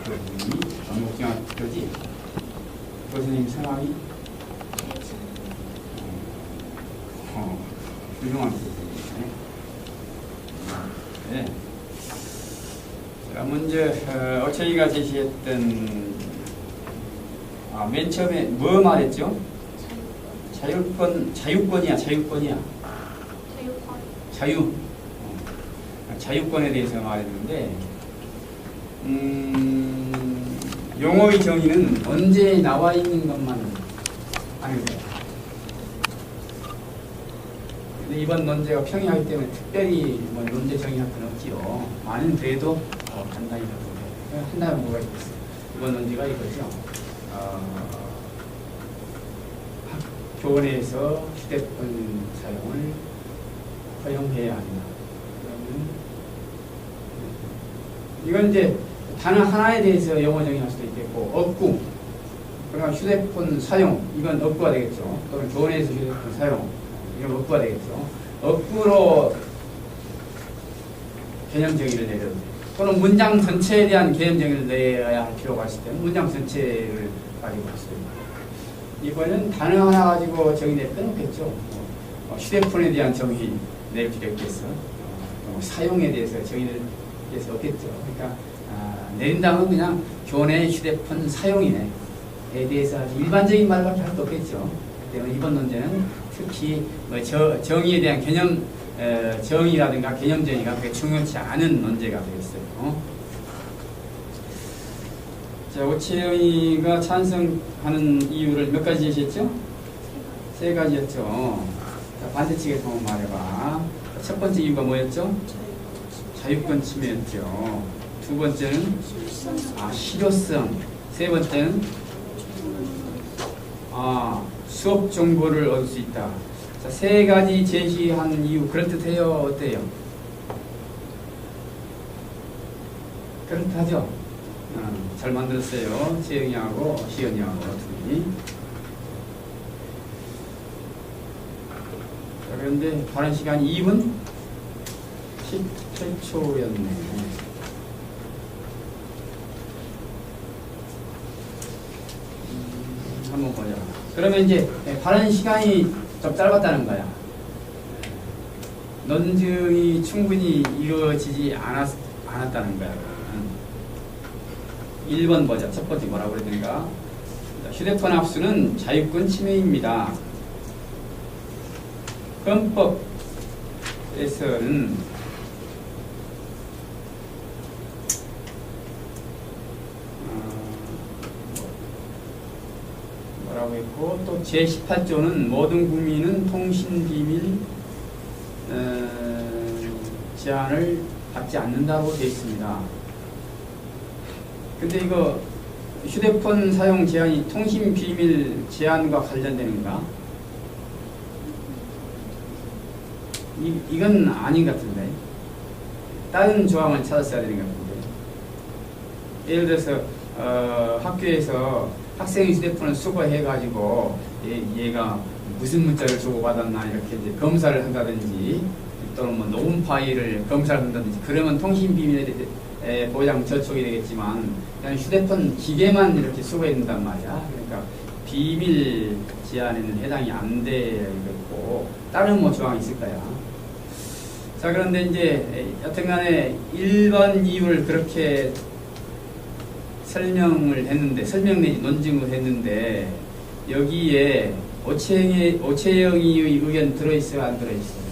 교수님이 전국경학 교지 교수님 상황이 훌륭한 교수님이네. 네. 자, 먼저 어철이가 제시했던 맨 처음에 뭐 말했죠? 자유권이야. 자유권에 대해서 말했는데, 용어의 정의는 언제 나와 있는 것만 아닙니다. 근데 이번 논제가 평이하기 때문에 특별히 뭐 논제 정의할 건 없지요. 많은 그래도 간단히 한다면 뭐가 있겠어요. 이번 논제가 이거죠. 교원에서 휴대폰 사용을 허용해야 한다. 그러면 이건 이제 단어 하나에 대해서 영어 정의할 수도 있겠고, 업구, 그러니까 휴대폰 사용, 이건 업구가 되겠죠. 또는 교원에서 휴대폰 사용, 이건 업구가 되겠죠. 업구로 개념 정의를 내려도 돼요. 또는 문장 전체에 대한 개념 정의를 내야 할 필요가 있을 때는 문장 전체를 가지고 할 수도 있고. 이번엔 단어 하나 가지고 정의 낼 건 없겠죠. 휴대폰에 대한 정의 낼 필요 없겠어. 사용에 대해서 정의 낼 필요 없겠죠. 그러니까 내린다면 그냥 교원의 휴대폰 사용이네. 에 대해서 아주 일반적인 말밖에 할 수 없겠죠. 때문에 이번 논제는 특히 뭐 정의에 대한 개념 정의라든가 개념 정의가 그렇게 중요치 않은 논제가 되겠어요. 자, 오채영이가 찬성하는 이유를 몇 가지 제시했죠? 3가지였죠. 자, 반대측에서 한번 말해봐. 첫 번째 이유가 뭐였죠? 자유권 침해였죠. 두 번째는 실효성. 세 번째는 수업 정보를 얻을 수 있다. 자, 3가지 제시한 이유 그럴듯해요? 어때요? 그럴듯하죠? 잘 만들었어요. 채영이하고 시연이하고 둘이. 자, 그런데 발언 시간이 2분 18초였네. 한번 보자. 그러면 이제 발언 시간이 좀 짧았다는 거야. 논증이 충분히 이루어지지 않았다는 거야. 1번 보자. 첫 번째 뭐라고 그러든가. 휴대폰 압수는 자유권 침해입니다. 헌법에서는 뭐라고 했고, 또 제18조는 모든 국민은 통신비밀 제한을 받지 않는다고 되어 있습니다. 근데 이거 휴대폰 사용 제한이 통신비밀 제한과 관련되는가? 이건 아닌 것 같은데. 다른 조항을 찾았어야 되는 것 같은데. 예를 들어서 학교에서 학생의 휴대폰을 수거해가지고 얘가 무슨 문자를 주고받았나 이렇게 이제 검사를 한다든지, 또는 뭐 녹음 파일을 검사를 한다든지, 그러면 통신비밀에 보장 저촉이 되겠지만 그냥 휴대폰 기계만 이렇게 수거해 둔단 말이야. 그러니까 비밀 제한에는 해당이 안 되겠고, 다른 뭐 조항이 있을 거야. 자, 그런데 이제 여튼간에 1번 이유를 그렇게 설명을 했는데, 설명 내지 논증을 했는데, 여기에 오채영이의 의견 들어있어요, 안 들어있어요?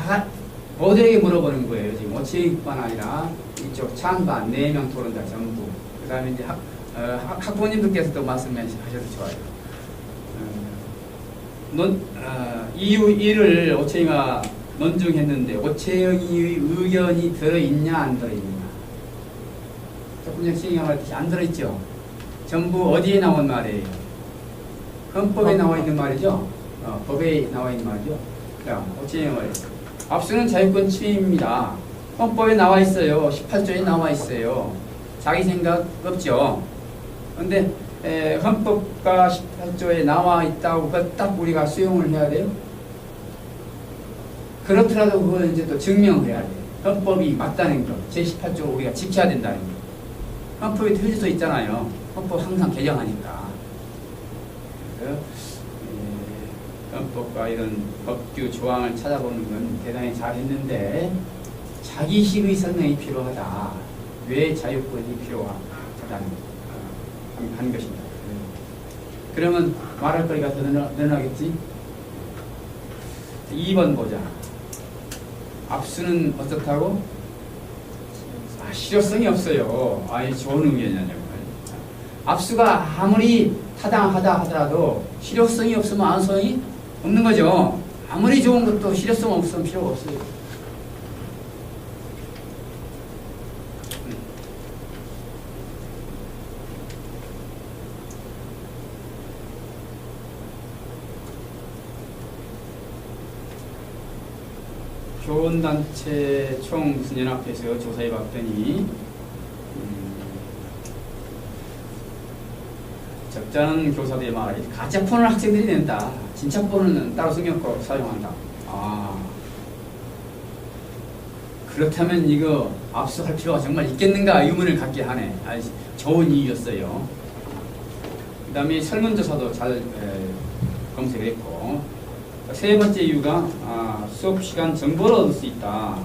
다 모두에게 물어보는 거예요. 지금 오채영이뿐만 아니라 이쪽 찬반 4명 토론자 전부. 그 다음에 이제 학부모님들께서도 말씀하셔도 좋아요. 이유 1을 오채영이가 논증했는데 오채영이의 의견이 들어있냐 안 들어있냐. 조금 전에 시행이 말했듯이 안 들어있죠. 전부 어디에 나온 말이에요? 헌법에 나와 있는 말이죠. 법에 나와 있는 말이죠. 자, 오채영이 말했어요. 압수는 자유권 침해입니다. 헌법에 나와 있어요. 18조에 나와 있어요. 자기 생각 없죠. 그런데 헌법과 18조에 나와 있다고 딱 우리가 수용을 해야 돼요? 그렇더라도 그걸 이제 또 증명해야 돼요. 헌법이 맞다는 거. 제18조를 우리가 지켜야 된다는 거. 헌법에 틀려져 있잖아요. 헌법 항상 개정하니까. 그래서 헌법과 이런 법규 조항을 찾아보는 건 대단히 잘했는데, 자기식의 설명이 필요하다. 왜 자유권이 필요하다는 한 것입니다. 그러면 말할 거리가 더 늘어나겠지? 2번 보자. 압수는 어떻다고? 실효성이 없어요. 아이, 좋은 의견이냐, 정말. 압수가 아무리 타당하다 하더라도 실효성이 없으면 아무 소용이 없는 거죠. 아무리 좋은 것도 실효성 없으면 필요가 없어요. 교원단체 총 무슨 연합회에서 조사해 봤더니 적잖은 교사들이 말하기 가짜 폰을 학생들이 낸다. 진짜 폰은 따로 숨겨놓고 사용한다. 아, 그렇다면 이거 압수할 필요가 정말 있겠는가 의문을 갖게 하네. 아주 좋은 이유였어요. 그 다음에 설문조사도 잘 검색을 했고, 세 번째 이유가 수업 시간 정보를 얻을 수 있다.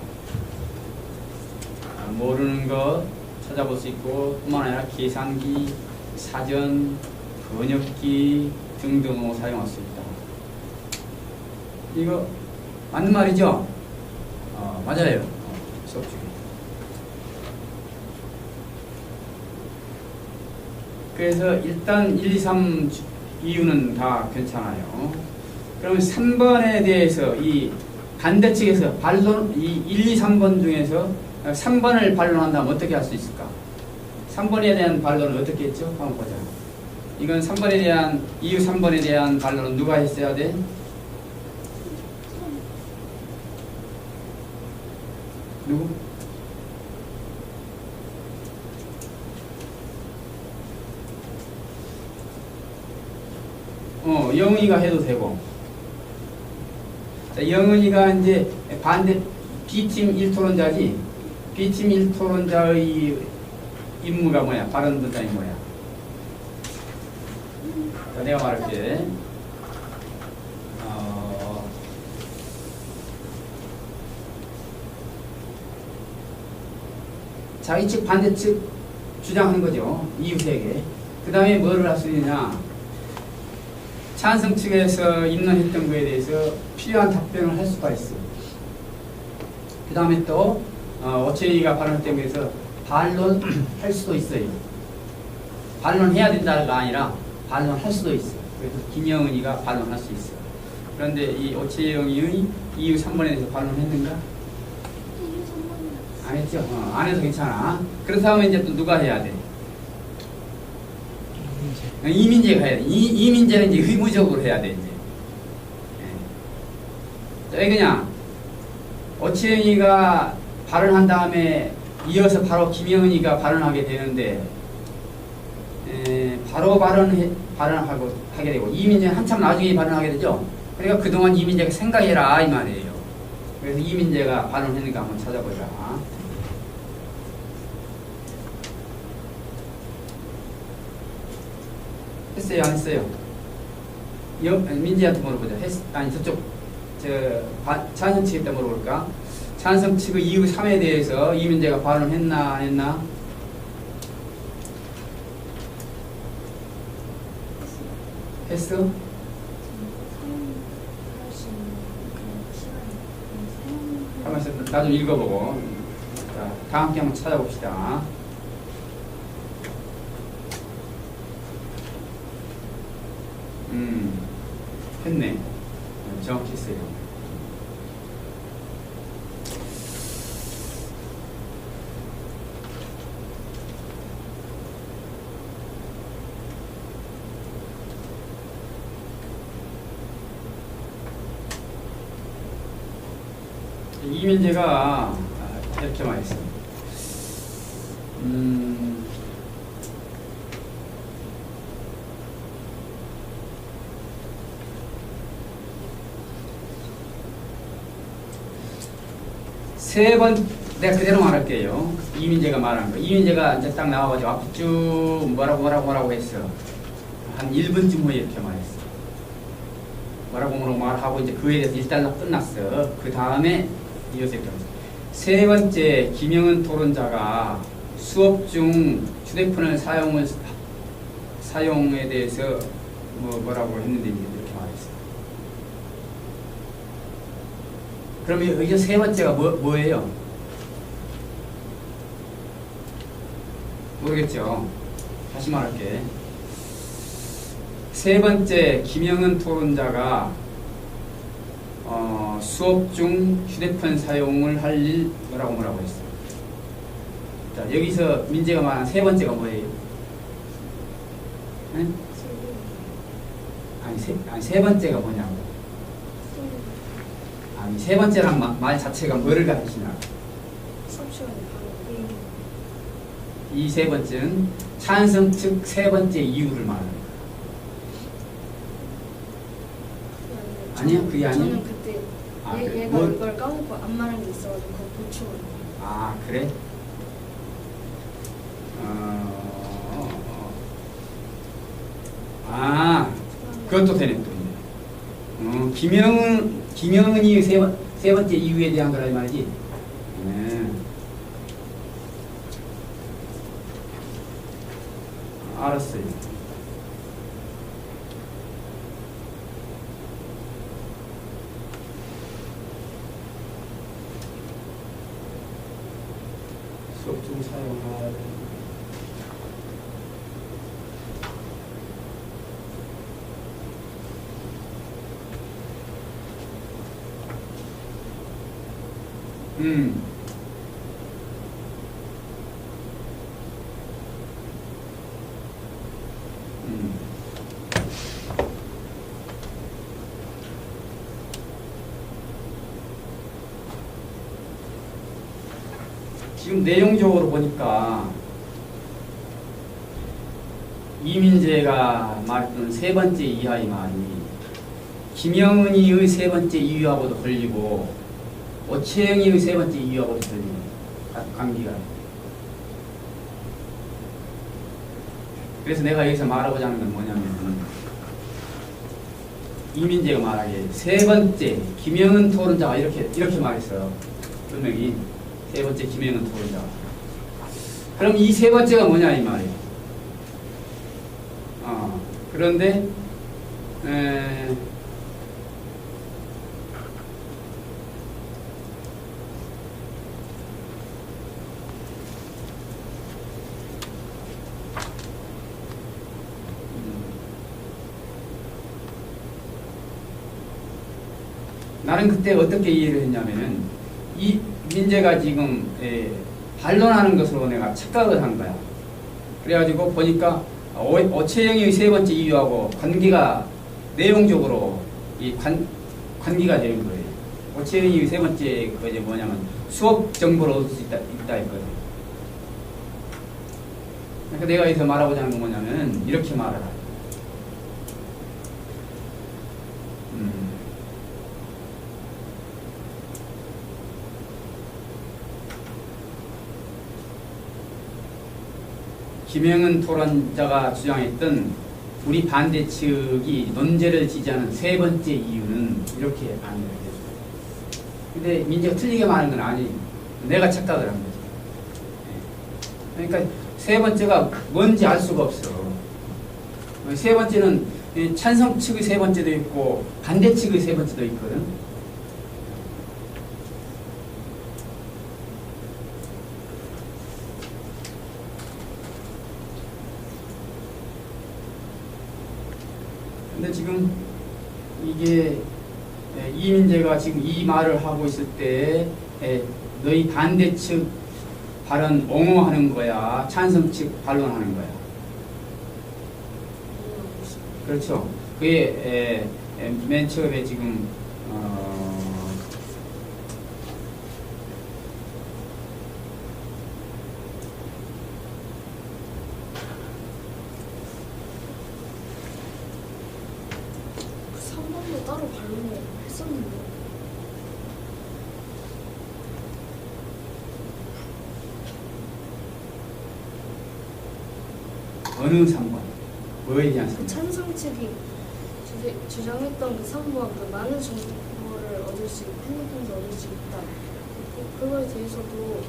모르는 것 찾아볼 수 있고 뿐만 아니라 계산기, 사전, 번역기 등등으로 사용할 수 있다. 이거 맞는 말이죠? 맞아요. 수업 중에. 그래서 일단 1, 2, 3 이유는 다 괜찮아요. 그러면 3번에 대해서 이 반대측에서 반론, 이 1, 2, 3번 중에서 3번을 반론한다면 어떻게 할 수 있을까? 3번에 대한 반론은 어떻게 했죠? 한번 보자. 이건 3번에 대한, 이유 3번에 대한 반론은 누가 했어야 돼? 누구? 영은이가 해도 되고. 자, 영은이가 이제 반대 B팀 1토론자지. B팀 1토론자의 임무가 뭐야? 발언 문장이 뭐야? 자, 내가 말할게. 자기 측 반대측 주장하는 거죠. 이유 3개. 그 다음에 뭐를 할 수 있느냐? 찬성 측에서 입론했던 거에 대해서 필요한 답변을 할 수가 있어요. 그 다음에 또 오채희가 발언했던 거에서 반론할 수도 있어요. 반론해야 된다가 아니라 반론할 수도 있어요. 그래서 김영은이가 반론할 수 있어요. 그런데 이 오채영이 이유 3번에 대해서 반론했는가? 안 했죠? 안 해도 괜찮아. 그렇다면 이제 또 누가 해야 돼? 이민재가 해야 돼. 이민재는 이제 의무적으로 해야 돼, 이제. 왜 그냥, 오치영이가 발언한 다음에 이어서 바로 김영은이가 발언하게 되는데, 바로 발언하고 하게 되고, 이민재는 한참 나중에 발언하게 되죠? 그러니까 그동안 이민재가 생각해라, 이 말이에요. 그래서 이민재가 발언했는가 한번 찾아보자. 했어요, 안 했어요? 민지한테 물어보자. 아니, 저쪽, 찬성 측에 물어볼까? 찬성 측의 이유 3에 대해서 이민재가 발언했나, 안 했나? 했어? 가만있어, 나 좀 읽어보고. 자, 다 함께 한번 찾아봅시다. 했네. 정확히 했어요. 이민재가 이렇게 말했어요. 세 번, 내가 그대로 말할게요. 이민재가 말한 거. 이민재가 이제 딱 나와가지고 앞에 쭉 뭐라고 했어. 한 1분쯤 후에 이렇게 말했어. 뭐라고 말하고 이제 그에 대해서 일단락 끝났어. 그 다음에 이어서 이렇게 말했어. 세 번째, 김영은 토론자가 수업 중 휴대폰을 사용에 대해서 뭐라고 했는데 이렇게 말했어. 그럼 이제 세 번째가 뭐예요? 모르겠죠. 다시 말할게. 세 번째, 김영은 토론자가 수업 중 휴대폰 사용을 할 일 뭐라고 했어. 자, 여기서 민재가 말한 세 번째가 뭐예요? 응? 아니, 세 번째가 뭐냐고. 아니, 세 번째란 말 자체가 뭐를 가르치냐. 이 세 번째는 찬성 측 세 번째 이유를 말하는 거야. 아니야, 그게 아니야. 저는 그때 그래? 얘가 뭘? 이걸 까먹고 안 말한 게 있어가지고 그거 고치고. 아, 그래? 그것도 되네, 또. 김영은이 세 번째 이유에 대한 거라 이 말이지. 네. 알았어요. 수업 중 사용할 지금 내용적으로 보니까 이민재가 말했던 세 번째 이하의 말이 김영은이의 세 번째 이유하고도 걸리고 오채영이의 세 번째 이유하고도 걸리고 관계가. 그래서 내가 여기서 말하고자 하는 건 뭐냐면 이민재가 말하기에 세 번째 김영은 토론자가 이렇게 말했어. 분명히 세 번째 김영은 토론자. 그럼 이 세 번째가 뭐냐 이 말이에요. 그런데 나는 그때 어떻게 이해를 했냐면은 이 민재가 지금 반론하는 것으로 내가 착각을 한 거야. 그래가지고 보니까 오채영의 세 번째 이유하고 관계가 내용적으로 관계가 되는 거예요. 오채영의 세 번째 그게 뭐냐면 수업 정보를 얻을 수 있다 했거든. 그러니까 내가 여기서 말하고자 하는 건 뭐냐면 이렇게 말하라. 김영은 토론자가 주장했던 우리 반대 측이 논제를 지지하는 세 번째 이유는 이렇게 반대를 해줘요. 근데 민재가 틀리게 말하는 건 아니에요. 내가 착각을 한 거죠. 그러니까 세 번째가 뭔지 알 수가 없어. 세 번째는 찬성 측의 세 번째도 있고 반대 측의 세 번째도 있거든. 근데 지금 이게 이민재가 지금 이 말을 하고 있을 때 너희 반대 측 발언 옹호하는 거야, 찬성 측 반론하는 거야. 그렇죠. 그게 맨 처음에 지금 따로 반론을 했었는데. 어느 3번? 뭐에 대한 그 3번? 찬성 측이 주장했던 그 3번 그 많은 정보를 얻을 수 있고 핸드폰에서 얻을 수 있다. 그거에 대해서도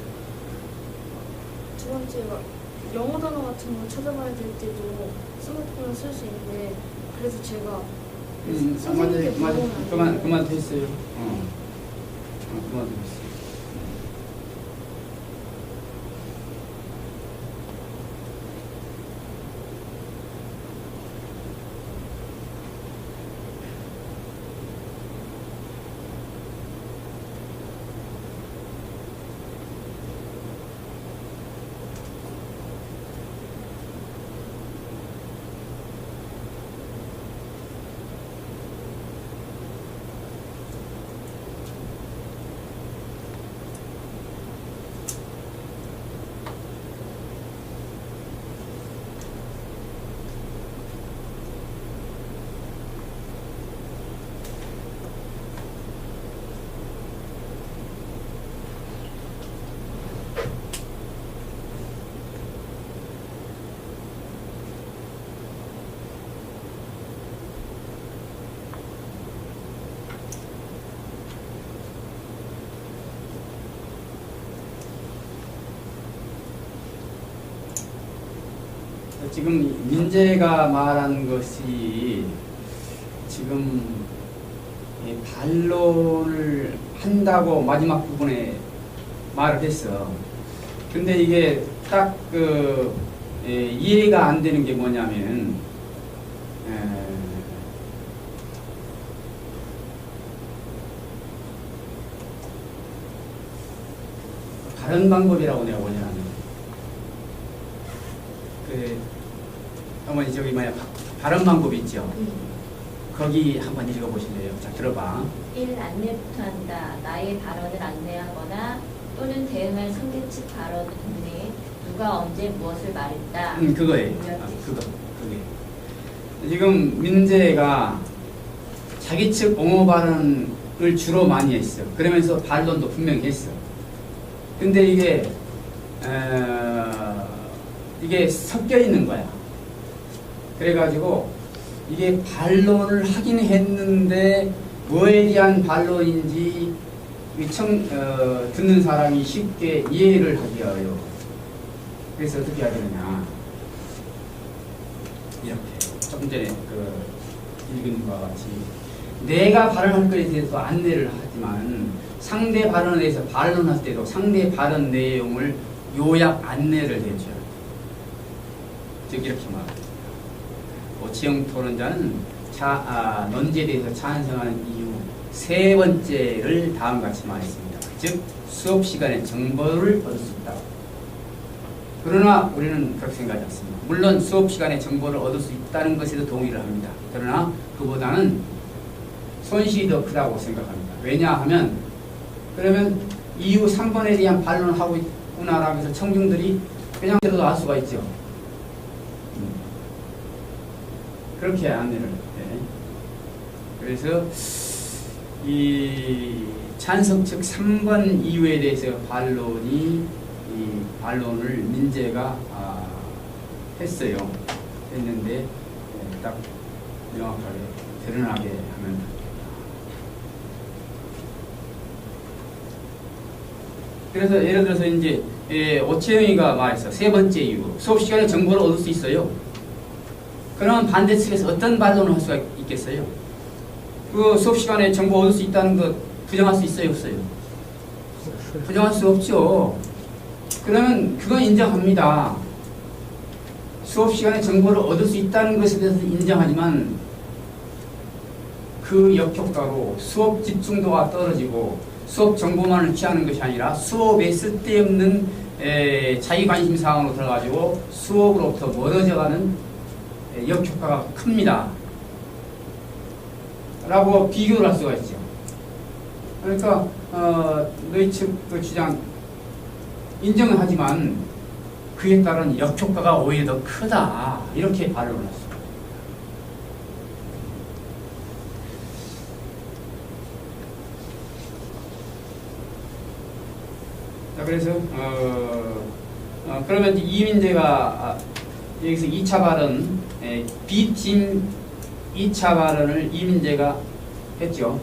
두 번째 막 영어 단어 같은 거 찾아봐야 될 때도 스마트폰을 쓸 수 있는데 그래서 제가 선생님께 물어보면 그만 됐어요. 그만 됐어요. 지금 민재가 말한 것이 지금 반론을 한다고 마지막 부분에 말을 했어. 근데 이게 딱 이해가 안 되는 게 뭐냐면 다른 방법이라고 내가 원하는 어머니 저기 다른 방법 있죠. 거기 한번 읽어보실래요? 자, 들어봐. 1. 안내부터 한다. 나의 발언을 안내하거나 또는 대응할 상대 측 발언 등에 누가 언제 무엇을 말했다. 그거예요. 그게. 지금 민재가 자기 측 옹호 발언을 주로 많이 했어. 그러면서 반론도 분명히 했어. 근데 이게 섞여 있는 거야. 그래가지고 이게 반론을 하긴 했는데 뭐에 대한 반론인지 듣는 사람이 쉽게 이해를 하기 어려워. 그래서 어떻게 해야 되느냐. 이렇게 조금 전에 읽은 바와 같이 내가 발언할 것에 대해서 안내를 하지만 상대 발언에 대해서 반론할 때도 상대 발언 내용을 요약 안내를 해줘요. 즉 이렇게 말합니다. 오치영 토론자는 논지에 대해서 찬성하는 이유 세 번째를 다음과 같이 말했습니다. 즉 수업 시간에 정보를 얻을 수 있다. 그러나 우리는 그렇게 생각하지 않습니다. 물론 수업 시간에 정보를 얻을 수 있다는 것에도 동의를 합니다. 그러나 그보다는 손실이 더 크다고 생각합니다. 왜냐하면 그러면 이유 3번에 대한 반론을 하고 있구나라고 해서 청중들이 그냥 들어도 알 수가 있죠. 그렇게 안내를 해. 그래서 이 찬성 측 3번 이유에 대해서 반론을 민재가 했어요. 했는데 딱 명확하게 드러나게 하면 그래서 예를 들어서 이제 오채영이가 말했어. 세 번째 이유 수업 시간에 정보를 얻을 수 있어요. 그러면 반대 측에서 어떤 반론을 할 수가 있겠어요? 그 수업 시간에 정보 얻을 수 있다는 것 부정할 수 있어요, 없어요? 부정할 수 없죠. 그러면 그건 인정합니다. 수업 시간에 정보를 얻을 수 있다는 것에 대해서 인정하지만 그 역효과로 수업 집중도가 떨어지고 수업 정보만을 취하는 것이 아니라 수업에 쓸데없는 자기 관심 사항으로 들어가지고 수업으로부터 멀어져가는 역효과가 큽니다. 라고 비교를 할 수가 있죠. 그러니까 너희 측 그 주장 인정은 하지만 그에 따른 역효과가 오히려 더 크다. 이렇게 반론을 했습니다. 자, 그래서 그러면 이민재가 여기서 2차 발언, B팀 2차 발언을 이민재가 했죠.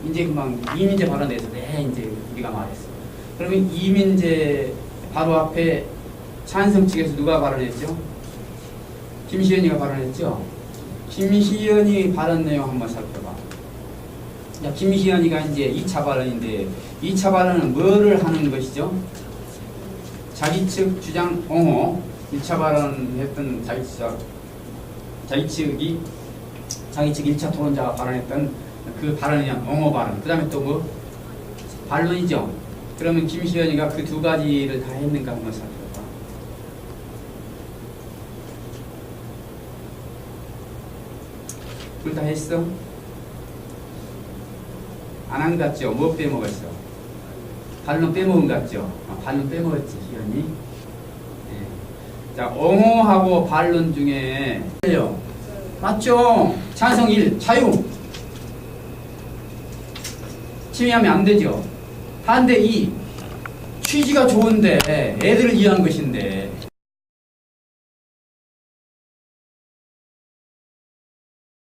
이제 금방 이민재 발언에 대해서 이제 우리가 말했어. 그러면 이민재 바로 앞에 찬성 측에서 누가 발언했죠? 김시현이가 발언했죠. 김시현이 발언 내용 한번 살펴봐. 자, 김시현이가 이제 2차 발언인데 2차 발언은 뭐를 하는 것이죠? 자기 측 주장 옹호. 1차 발언했던 자기 측 1차 토론자가 발언했던 그 발언에 대한 옹호 발언. 그 다음에 또 뭐? 반론이죠. 그러면 김시현이가 그 두 가지를 다 했는가 한번 살펴봐. 그걸 다 했어? 안 한 것 같죠? 뭐 빼먹었어? 반론 빼먹은 것 같죠? 반론 빼먹었지, 희연이. 자, 옹호하고 반론 중에 맞죠? 찬성 1, 자유. 침해하면 안 되죠. 반대 2, 취지가 좋은데 애들을 위한 것인데